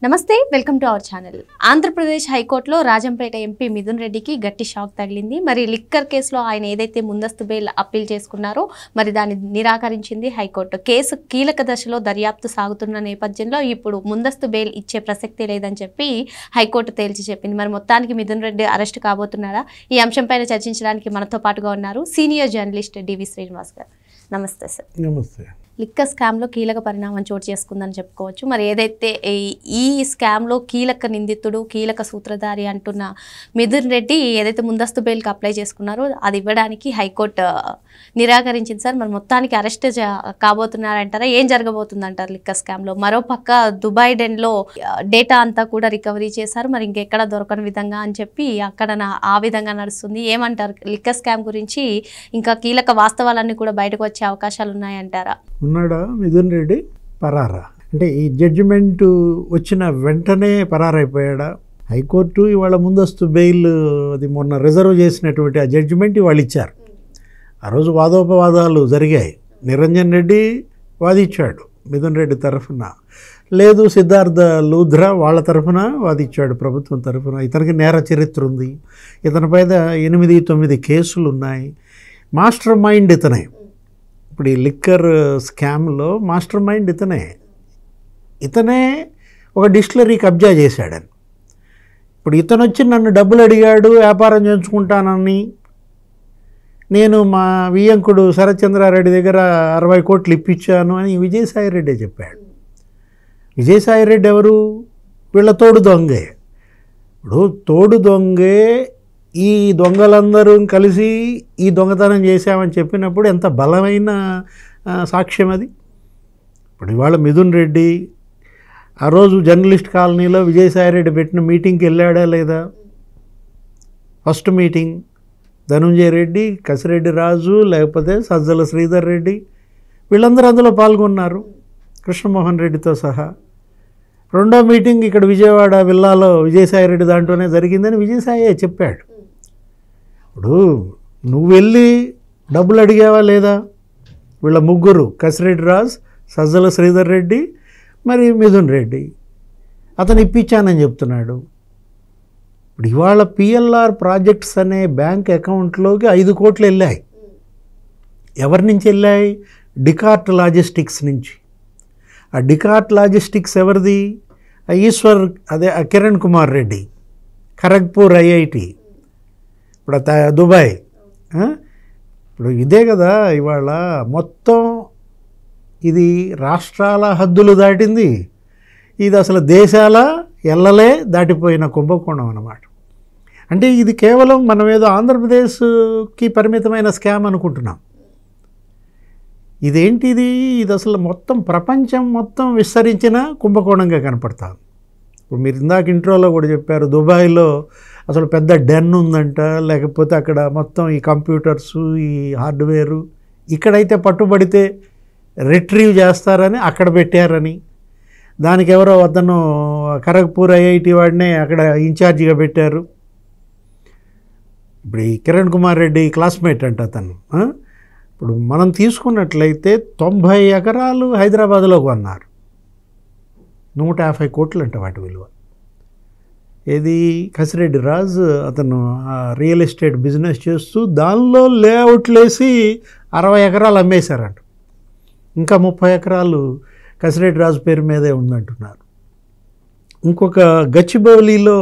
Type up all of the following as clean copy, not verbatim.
నమస్తే, welcome to our channel. Andhra Pradesh హైకోర్టులో Rajampet MP Mithun రెడ్డికి గట్టి షాక్ తగిలింది. మరి లిక్కర్ కేసులో ఆయన ఏదైతే ముందస్తు బెయిల్ అప్పీల్ చేసుకున్నారో మరి దాన్ని నిరాకరించింది హైకోర్టు. కేసు కీలక దశలో దర్యాప్తు సాగుతున్న నేపథ్యంలో ఇప్పుడు ముందస్తు బెయిల్ ఇచ్చే ప్రసక్తి లేదని చెప్పి హైకోర్టు తేల్చి చెప్పింది. మరి మొత్తానికి మిథున్ రెడ్డి అరెస్ట్ కాబోతున్నారా? ఈ అంశంపైన చర్చించడానికి మనతో పాటుగా ఉన్నారు సీనియర్ జర్నలిస్ట్ డివి శ్రీనివాస్ గారు. నమస్తే సార్. నమస్తే. లిక్కర్ స్కామ్లో కీలక పరిణామం చోటు చేసుకుందని చెప్పుకోవచ్చు. మరి ఏదైతే ఈ స్కామ్లో కీలక నిందితుడు, కీలక సూత్రధారి అంటున్న మిథున్ రెడ్డి ఏదైతే ముందస్తు బెయిల్కి అప్లై చేసుకున్నారో అది ఇవ్వడానికి హైకోర్టు నిరాకరించింది సార్. మరి మొత్తానికి అరెస్ట్ కాబోతున్నారంటారా? ఏం జరగబోతుంది అంటారు లిక్కర్ స్కామ్లో? మరోపక్క దుబాయ్ డెన్లో డేటా అంతా కూడా రికవరీ చేశారు. మరి ఇంకెక్కడ దొరకని విధంగా అని చెప్పి అక్కడ ఆ విధంగా నడుస్తుంది. ఏమంటారు లిక్కర్ స్కామ్ గురించి? ఇంకా కీలక వాస్తవాలన్నీ కూడా బయటకు వచ్చే అవకాశాలు ఉన్నాయంటారా? ఉన్నాడా మిథున్ రెడ్డి? పరారా అంటే ఈ జడ్జిమెంట్ వచ్చిన వెంటనే పరారైపోయాడా? హైకోర్టు ఇవాళ ముందస్తు బెయిల్ అది మొన్న రిజర్వ్ చేసినటువంటి ఆ జడ్జిమెంట్ ఇవాళ ఇచ్చారు. ఆ రోజు వాదోపవాదాలు జరిగాయి. నిరంజన్ రెడ్డి వాదించాడు మిథున్ రెడ్డి తరఫున, లేదు సిద్ధార్థ లూధ్రా వాళ్ళ తరఫున వాదించాడు ప్రభుత్వం తరఫున. ఇతనికి నేర చరిత్ర ఉంది, ఇతనిపైన 8-9 కేసులు ఉన్నాయి, మాస్టర్ మైండ్ ఇతనే. ఇప్పుడు ఈ లిక్కర్ స్కామ్లో మాస్టర్ మైండ్ ఇతనే ఒక డిస్టిలరీ కబ్జా చేశాడని. ఇప్పుడు ఇతను వచ్చి నన్ను డబ్బులు అడిగాడు వ్యాపారం చేయించుకుంటానని, నేను మా వియ్యంకుడు శరత్చంద్రారెడ్డి దగ్గర 60 కోట్లు ఇప్పించాను అని విజయసాయిరెడ్డి చెప్పాడు. విజయసాయిరెడ్డి ఎవరు? వీళ్ళ తోడు దొంగే. ఇప్పుడు తోడు దొంగే ఈ దొంగలందరూ కలిసి ఈ దొంగతనం చేశామని చెప్పినప్పుడు ఎంత బలమైన సాక్ష్యం అది. ఇప్పుడు ఇవాళ మిథున్ రెడ్డి ఆ రోజు జర్నలిస్ట్ కాలనీలో విజయసాయిరెడ్డి పెట్టిన మీటింగ్కి వెళ్ళాడా లేదా? ఫస్ట్ మీటింగ్ ధనుంజయ రెడ్డి, కసిరెడ్డి రాజు, లేకపోతే సజ్జల శ్రీధర్ రెడ్డి వీళ్ళందరూ అందులో పాల్గొన్నారు, కృష్ణమోహన్ రెడ్డితో సహా. రెండో మీటింగ్ ఇక్కడ విజయవాడ విల్లాలో విజయసాయిరెడ్డి దాంట్లోనే జరిగిందని విజయసాయి చెప్పాడు. ఇప్పుడు నువ్వు వెళ్ళి డబ్బులు అడిగావా లేదా? వీళ్ళ ముగ్గురు, కసిరెడ్డి రాజు, సజ్జల శ్రీధర్ రెడ్డి, మరి మిథున్ రెడ్డి, అతను ఇప్పించానని చెప్తున్నాడు. ఇప్పుడు ఇవాళ పిఎల్ఆర్ ప్రాజెక్ట్స్ అనే బ్యాంక్ అకౌంట్లోకి 5 కోట్లు వెళ్ళాయి. ఎవరి నుంచి వెళ్ళాయి? డికార్ట్ లాజిస్టిక్స్ నుంచి. ఆ డికార్ట్ లాజిస్టిక్స్ ఎవరిది? ఈశ్వర్, అదే కిరణ్ కుమార్ రెడ్డి, ఖరగ్పూర్ ఐఐటి, ఇప్పుడు దుబాయ్. ఇప్పుడు ఇదే కదా ఇవాళ మొత్తం ఇది రాష్ట్రాల హద్దులు దాటింది. ఇది అసలు దేశాల ఎల్లలే దాటిపోయిన కుంభకోణం అన్నమాట. అంటే ఇది కేవలం మనం ఏదో ఆంధ్రప్రదేశ్కి పరిమితమైన స్కామ్ అనుకుంటున్నాం. ఇదేంటిది? ఇది అసలు మొత్తం ప్రపంచం మొత్తం విస్తరించిన కుంభకోణంగా కనపడుతుంది. ఇప్పుడు మీరు ఇందాక ఇంట్రోలో కూడా చెప్పారు, దుబాయ్లో అసలు పెద్ద డెన్ ఉందంట, లేకపోతే అక్కడ మొత్తం ఈ కంప్యూటర్సు, ఈ హార్డ్వేరు ఇక్కడైతే పట్టుబడితే రిట్రీవ్ చేస్తారని అక్కడ పెట్టారని, దానికి ఎవరో అతను ఖరగ్పూర్ ఐఐటి వాడినే అక్కడ ఇన్ఛార్జిగా పెట్టారు. ఇప్పుడు ఈ కిరణ్ కుమార్ రెడ్డి క్లాస్మేట్ అంట అతను. ఇప్పుడు మనం తీసుకున్నట్లయితే 90 ఎకరాలు హైదరాబాద్లో కొన్నారు, 150 కోట్లు అంట వాటి విలువ. ఏది? కసిరెడ్డి రాజు అతను రియల్ ఎస్టేట్ బిజినెస్ చేస్తూ దానిలో లేఅవుట్లు వేసి 60 ఎకరాలు అమ్మేశారంట. ఇంకా 30 ఎకరాలు కసిరెడ్డి రాజు పేరు మీదే ఉందంటున్నారు. ఇంకొక గచ్చిబౌలిలో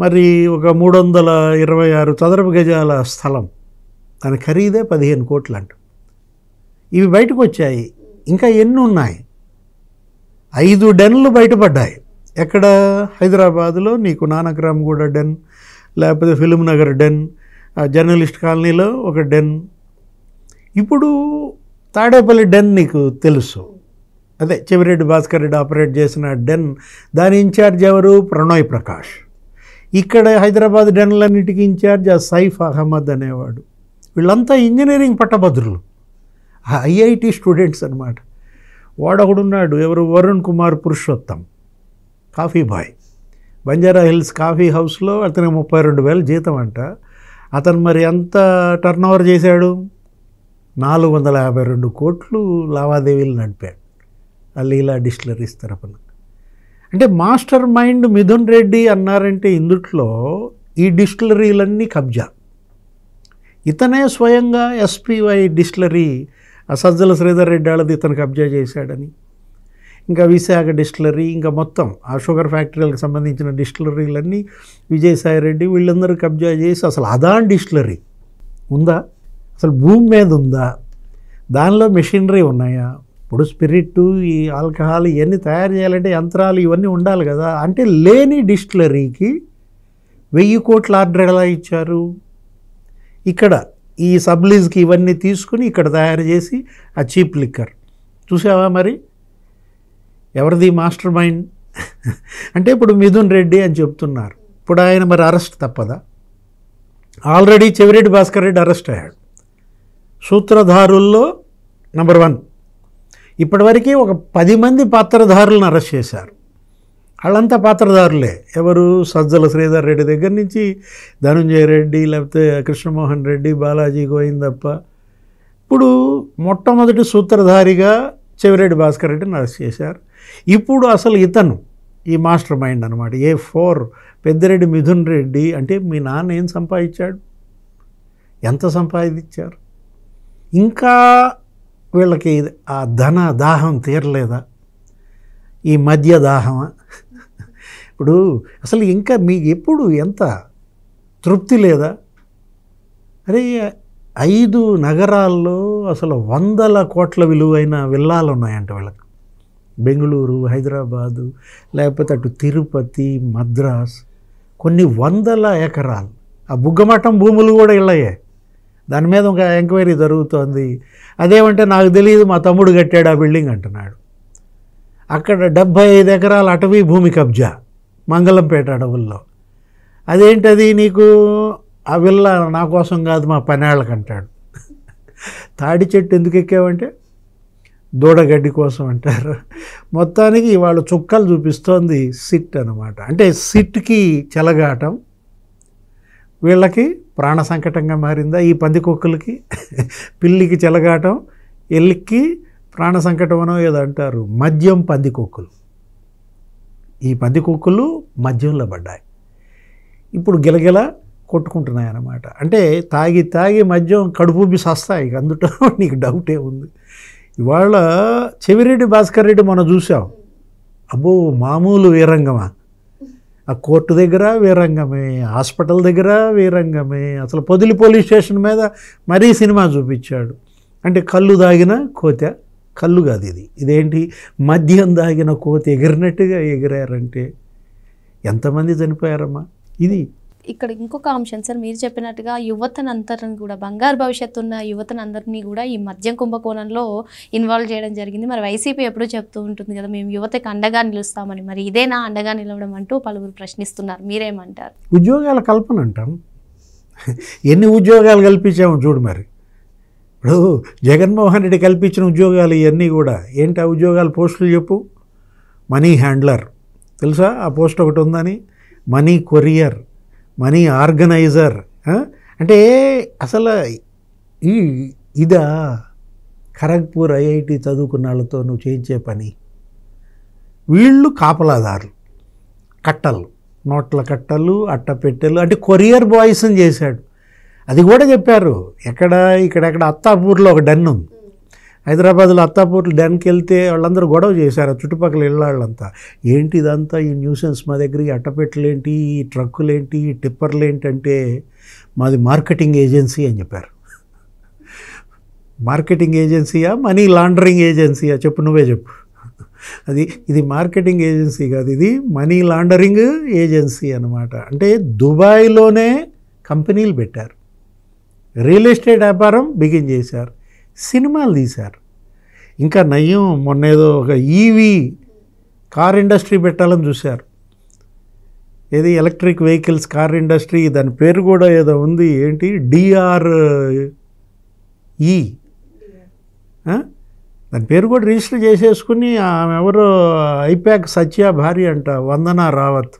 మరి ఒక 326 చదరపు గజాల స్థలం, దాని ఖరీదే 15 కోట్లు అంట. ఇవి బయటకు వచ్చాయి. ఇంకా ఎన్ని ఉన్నాయి? 5 డెన్లు బయటపడ్డాయి. ఎక్కడ? హైదరాబాదులో నీకు నానక్రామ్గూడ డెన్, లేకపోతే ఫిల్మ్ నగర్ డెన్, జర్నలిస్ట్ కాలనీలో ఒక డెన్. ఇప్పుడు తాడేపల్లి డెన్ నీకు తెలుసు, అదే చెవిరెడ్డి భాస్కర్ రెడ్డి ఆపరేట్ చేసిన డెన్. దాని ఇన్ఛార్జ్ ఎవరు? ప్రణయ్ ప్రకాష్. ఇక్కడ హైదరాబాద్ డెన్లన్నిటికీ ఇన్ఛార్జ్ ఆ సైఫ్ అహ్మద్ అనేవాడు. వీళ్ళంతా ఇంజనీరింగ్ పట్టభద్రులు, ఐఐటి స్టూడెంట్స్ అనమాట. వాడొకడున్నాడు, ఎవరు? Varun Kumar Purushottam, coffee boy, Banjara Hills coffee హౌస్లో అతనికి 32,000 జీతం అంట. అతను మరి ఎంత టర్న్ ఓవర్ చేశాడు? 452 కోట్లు లావాదేవీలు నడిపాడు ఆ లీలా డిస్టిలరీస్ తరపున. అంటే మాస్టర్ మైండ్ మిథున్ రెడ్డి అన్నారంటే ఇందుట్లో ఈ డిస్టిలరీలన్నీ కబ్జా. ఇతనే స్వయంగా ఎస్పీవై డిస్టిలరీ సజ్జల శ్రీధర్ రెడ్డి వాళ్ళది ఇతను కబ్జా చేశాడని, ఇంకా విశాఖ డిస్టిలరీ, ఇంకా మొత్తం ఆ షుగర్ ఫ్యాక్టరీలకు సంబంధించిన డిస్టిలరీలన్నీ విజయసాయి రెడ్డి వీళ్ళందరూ కబ్జా చేసి అసలు అదాన్ డిస్టిలరీ ఉందా, అసలు భూమి మీద ఉందా, దానిలో మెషినరీ ఉన్నాయా? ఇప్పుడు స్పిరిట్, ఈ ఆల్కహాల్ ఇవన్నీ తయారు చేయాలంటే యంత్రాలు ఇవన్నీ ఉండాలి కదా. అంటే లేని డిస్టిలరీకి 1000 కోట్ల ఆర్డర్ ఎలా ఇచ్చారు? ఇక్కడ ఈ సబ్లీజ్కి ఇవన్నీ తీసుకుని ఇక్కడ తయారు చేసి ఆ చీప్ లిక్కర్ చూసావా మరి ఎవరిది మాస్టర్ మైండ్? అంటే ఇప్పుడు మిథున్ రెడ్డి అని చెప్తున్నారు. ఇప్పుడు ఆయన మరి అరెస్ట్ తప్పదా? ఆల్రెడీ చెవిరెడ్డి భాస్కర్ రెడ్డి అరెస్ట్ అయ్యాడు. సూత్రధారుల్లో నెంబర్ 1. ఇప్పటివరకు ఒక 10 మంది పాత్రధారులను అరెస్ట్ చేశారు. వాళ్ళంతా పాత్రధారులే. ఎవరు? సజ్జల శ్రీధర్ రెడ్డి దగ్గర నుంచి ధనుంజయ రెడ్డి, లేకపోతే కృష్ణమోహన్ రెడ్డి, బాలాజీ గోవిందప్ప. ఇప్పుడు మొట్టమొదటి సూత్రధారిగా చెవిరెడ్డి భాస్కర్ రెడ్డిని అరెస్ట్ చేశారు. ఇప్పుడు అసలు ఇతను ఈ మాస్టర్ మైండ్ అనమాట. A4 పెద్దిరెడ్డి మిథున్ రెడ్డి. అంటే మీ నాన్న ఏం సంపాదించాడు, ఎంత సంపాదించారు? ఇంకా వీళ్ళకి ఆ ధన దాహం తీరలేదా? ఈ మద్య దాహమా? ఇప్పుడు అసలు ఇంకా మీకు ఎప్పుడు ఎంత తృప్తి లేదా? అరే 5 నగరాల్లో అసలు 100 కోట్ల విలువైన విల్లాలు ఉన్నాయంట వీళ్ళకి. బెంగళూరు, హైదరాబాదు, లేకపోతే అటు తిరుపతి, మద్రాస్, కొన్ని 100 ఎకరాలు. ఆ బుగ్గమఠం భూములు కూడా ఇళ్ళయే. దాని మీద ఒక ఎంక్వైరీ జరుగుతోంది. అదేమంటే నాకు తెలియదు, మా తమ్ముడు కట్టాడు ఆ బిల్డింగ్ అంటున్నాడు. అక్కడ 75 ఎకరాల అటవీ భూమి కబ్జా మంగళంపేట అడవుల్లో. అదేంటది నీకు? ఆ విల్ల నా కోసం కాదు, మా పనేళ్ళకి అంటాడు. తాడి చెట్టు ఎందుకు ఎక్కావంటే దూడగడ్డి కోసం అంటారు. మొత్తానికి వాళ్ళు చుక్కలు చూపిస్తోంది సిట్ అనమాట. అంటే సిట్కి చెలగాటం వీళ్ళకి ప్రాణ సంకటంగా మారిందా? ఈ పందికొక్కులకి పిల్లికి చెలగాటం, ఎల్లికి ప్రాణ సంకటమనో ఏదో అంటారు. మద్యం పందికొక్కులు. ఈ పందికొక్కులు మద్యంలో పడ్డాయి. ఇప్పుడు గిలగిల కొట్టుకుంటున్నాయి అన్నమాట. అంటే తాగి తాగి మద్యం కడుపుబ్బి సస్తాయి. అందులో నీకు డౌటే ఉంది. ఇవాళ చెవిరెడ్డి భాస్కర్ రెడ్డి మనం చూసాం. అబ్బో మామూలు వీరంగమా? ఆ కోర్టు దగ్గర వీరంగమే, హాస్పిటల్ దగ్గర వీరంగమే. అసలు పొదిలి పోలీస్ స్టేషన్ మీద మరీ సినిమా చూపించాడు. అంటే కళ్ళు దాగిన కోత, కళ్ళు కాదు ఇది, ఇదేంటి మద్యం దాగిన కోత ఎగిరినట్టుగా ఎగిరారంటే ఎంతమంది చనిపోయారమ్మా? ఇది ఇక్కడ ఇంకొక అంశం సార్, మీరు చెప్పినట్టుగా యువతనందరిని కూడా, బంగారు భవిష్యత్తు ఉన్న యువతనందరినీ కూడా ఈ మద్యం కుంభకోణంలో ఇన్వాల్వ్ చేయడం జరిగింది. మరి వైసీపీ ఎప్పుడూ చెప్తూ ఉంటుంది కదా, మేము యువతకి అండగా నిలుస్తామని. మరి ఇదేనా అండగా నిలవడం అంటూ పలువురు ప్రశ్నిస్తున్నారు. మీరేమంటారు? ఉద్యోగాల కల్పన అంటాం. ఎన్ని ఉద్యోగాలు కల్పించాము చూడు. మరి ఇప్పుడు జగన్మోహన్ రెడ్డి కల్పించిన ఉద్యోగాలు ఇవన్నీ కూడా ఏంటి? ఆ ఉద్యోగాల పోస్టులు చెప్పు. మనీ హ్యాండ్లర్ తెలుసా? ఆ పోస్ట్ ఒకటి ఉందని. Money courier, money organizer. అంటే అసలు ఇదా ఖరగ్పూర్ ఐఐటి చదువుకున్న వాళ్ళతో నువ్వు చేయించే పని? వీళ్ళు కాపలాదారులు, కట్టలు, నోట్ల కట్టలు, అట్టపెట్టెలు. అంటే కొరియర్ బాయ్స్ని చేశాడు. అది కూడా చెప్పారు. ఇక్కడెక్కడ అత్తాపూర్లో ఒక డెన్ ఉంది. హైదరాబాద్లో అత్తాపూర్లో డెన్కి వెళ్తే వాళ్ళందరూ గొడవ చేశారు, చుట్టుపక్కల ఇళ్ళాళ్ళంతా. ఏంటి ఇదంతా, ఈ న్యూసెన్స్ మా దగ్గర, ఈ అట్టపెట్టలేంటి, ఈ ట్రక్కులేంటి, ఈ టిప్పర్లు ఏంటంటే మాది మార్కెటింగ్ ఏజెన్సీ అని చెప్పారు. మార్కెటింగ్ ఏజెన్సీయా, మనీ లాండరింగ్ ఏజెన్సీయా? చెప్పు, నువ్వే చెప్పు. ఇది మార్కెటింగ్ ఏజెన్సీ కాదు, ఇది మనీ లాండరింగ్ ఏజెన్సీ అన్నమాట. అంటే దుబాయ్లోనే కంపెనీలు పెట్టారు, రియల్ ఎస్టేట్ వ్యాపారం బిగిన్ చేశారు, సినిమాలు తీశారు. ఇంకా నయ్యం మొన్నేదో ఒక ఈవీ కార్ ఇండస్ట్రీ పెట్టాలని చూశారు. ఏది ఎలక్ట్రిక్ వెహికల్స్ కార్ ఇండస్ట్రీ, దాని పేరు కూడా ఏదో ఉంది. ఏంటి? DRE. దాని పేరు కూడా రిజిస్టర్ చేసేసుకుని ఆమె ఎవరో ఐపాక్ సత్య భార్య అంట, వందనా రావత్.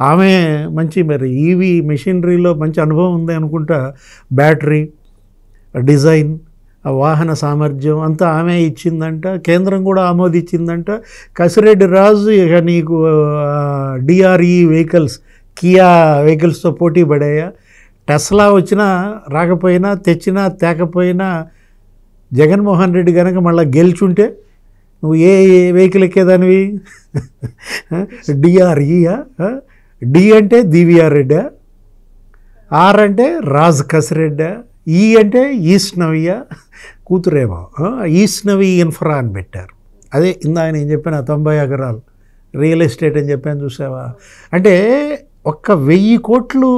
ఆమె మంచి మరి ఈవీ మెషినరీలో మంచి అనుభవం ఉంది అనుకుంటా. బ్యాటరీ డిజైన్ ఆ వాహన సామర్థ్యం అంతా ఆమె ఇచ్చిందంట, కేంద్రం కూడా ఆమోదించిందంట. కసిరెడ్డి రాజు ఇక నీకు డిఆర్ఈ వెహికల్స్, కియా వెహికల్స్తో పోటీ పడాయా? టెస్లా వచ్చినా రాకపోయినా, తెచ్చినా తేకపోయినా, జగన్మోహన్ రెడ్డి కనుక మళ్ళీ గెలుచుంటే నువ్వు ఏ వెహికల్ ఎక్కేదానివి? డిఆర్ఈయా? డి అంటే దివిఆర్ రెడ్డా, ఆర్ అంటే రాజ్ కసిరెడ్డా, ఈ అంటే ఈస్ట్ నవియా కూతురేమో, ఈస్ట్ నవి ఇన్ఫ్రా అని పెట్టారు. అదే ఇందా నేను చెప్పిన 90 ఎకరాలు రియల్ ఎస్టేట్ అని చెప్పాను చూసావా. అంటే 1,000 కోట్లు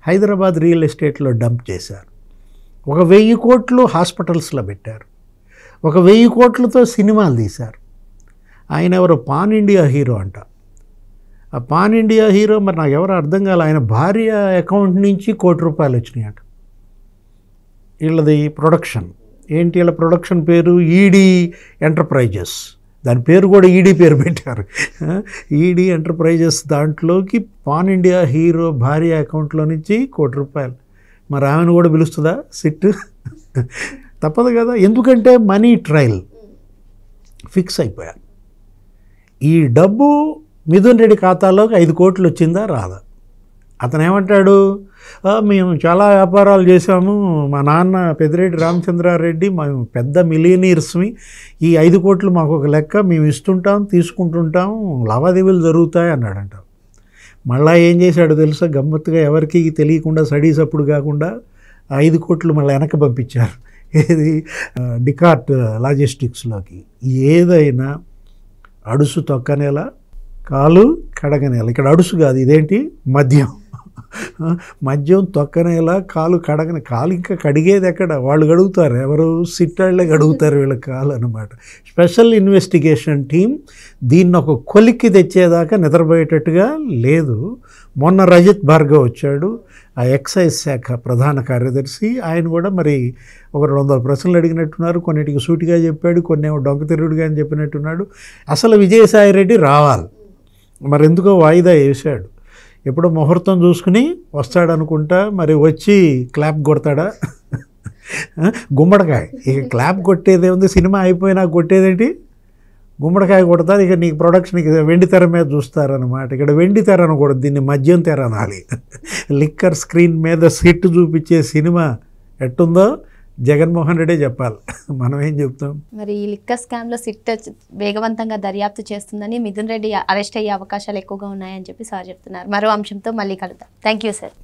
హైదరాబాద్ రియల్ ఎస్టేట్లో డంప్ చేశారు. 1,000 కోట్లు హాస్పిటల్స్లో పెట్టారు. 1,000 కోట్లతో సినిమాలు తీశారు. ఆయన ఎవరు? పాన్ ఇండియా హీరో అంట. ఆ పాన్ ఇండియా హీరో మరి నాకు ఎవరు అర్థం కాలే. ఆయన భార్య అకౌంట్ నుంచి ₹1 కోటి వచ్చినాయట. వీళ్ళది ప్రొడక్షన్ ఏంటి? వీళ్ళ ప్రొడక్షన్ పేరు ఈడీ ఎంటర్ప్రైజెస్. దాని పేరు కూడా ఈడీ పేరు పెట్టారు, ఈడీ ఎంటర్ప్రైజెస్. దాంట్లోకి పాన్ ఇండియా హీరో భార్య అకౌంట్లో నుంచి ₹1 కోటి. మరి ఆమెను కూడా పిలుస్తుందా సిట్? తప్పదు కదా, ఎందుకంటే మనీ ట్రయల్ ఫిక్స్ అయిపోయారు. ఈ డబ్బు మిథున్ రెడ్డి ఖాతాలోకి 5 కోట్లు వచ్చిందా రాదా? అతను ఏమంటాడు? మేము చాలా వ్యాపారాలు చేశాము, మా నాన్న పెద్దిరెడ్డి రామచంద్రారెడ్డి, మేము పెద్ద మిలియనీర్స్మి, ఈ 5 కోట్లు మాకు ఒక లెక్క, మేము ఇస్తుంటాం తీసుకుంటుంటాం, లావాదేవీలు జరుగుతాయి అన్నాడంట. మళ్ళీ ఏం చేశాడు తెలుసా? గమ్మత్తుగా ఎవరికి తెలియకుండా స్టడీస్ అప్పుడు కాకుండా 5 కోట్లు మళ్ళీ వెనక్కి పంపించారు. ఏది? డికార్ట్ లాజిస్టిక్స్లోకి. ఏదైనా అడుసు తొక్కనేలా, కాలు కడగనేలా. ఇక్కడ అడుసు కాదు, ఇదేంటి? మద్యం. మద్యం తొక్కనేలా, కాలు కడగనే. కాలు ఇంకా కడిగేది ఎక్కడ? వాళ్ళు కడుగుతారు, ఎవరు? సిట్టాళ్లే కడుగుతారు వీళ్ళ కాలు అనమాట. స్పెషల్ ఇన్వెస్టిగేషన్ టీం దీన్ని ఒక కొలిక్కి తెచ్చేదాకా నిద్రపోయేటట్టుగా లేదు. మొన్న రజిత్ భార్గవ్ వచ్చాడు, ఆ ఎక్సైజ్ శాఖ ప్రధాన కార్యదర్శి. ఆయన కూడా మరి ఒక 200 ప్రశ్నలు అడిగినట్టున్నారు. కొన్నిటికి సూటిగా చెప్పాడు, కొన్ని డొంకతిరుగుడుగా అని చెప్పినట్టున్నాడు. అసలు విజయసాయి రెడ్డి రావాలి, మరి ఎందుకో వాయిదా వేశాడు. ఎప్పుడో ముహూర్తం చూసుకుని వస్తాడనుకుంటా. మరి వచ్చి క్లాప్ కొడతాడా? గుమ్మడికాయ. ఇక క్లాప్ కొట్టేదే ఉంది, సినిమా అయిపోయినా కొట్టేదేంటి? గుమ్మడికాయ కొడతారు. ఇక నీకు ప్రొడక్షన్ ఇక వెండి తెర మీద చూస్తారనమాట. ఇక్కడ వెండి తెర అనకూడదు, దీన్ని మద్యం తెర అనాలి. లిక్కర్ స్క్రీన్ మీద సిట్ చూపించే సినిమా ఎట్టుందో జగన్మోహన్ రెడ్డే చెప్పాలి, మనం ఏం చెప్తాం. మరి ఈ లిక్కర్ స్కామ్లో సిట్ వేగవంతంగా దర్యాప్తు చేస్తుందని, మిథున్ రెడ్డి అరెస్ట్ అయ్యే అవకాశాలు ఎక్కువగా ఉన్నాయని చెప్పి సార్ చెప్తున్నారు. మరో అంశంతో మళ్ళీ కలుద్దాం. Thank you sir.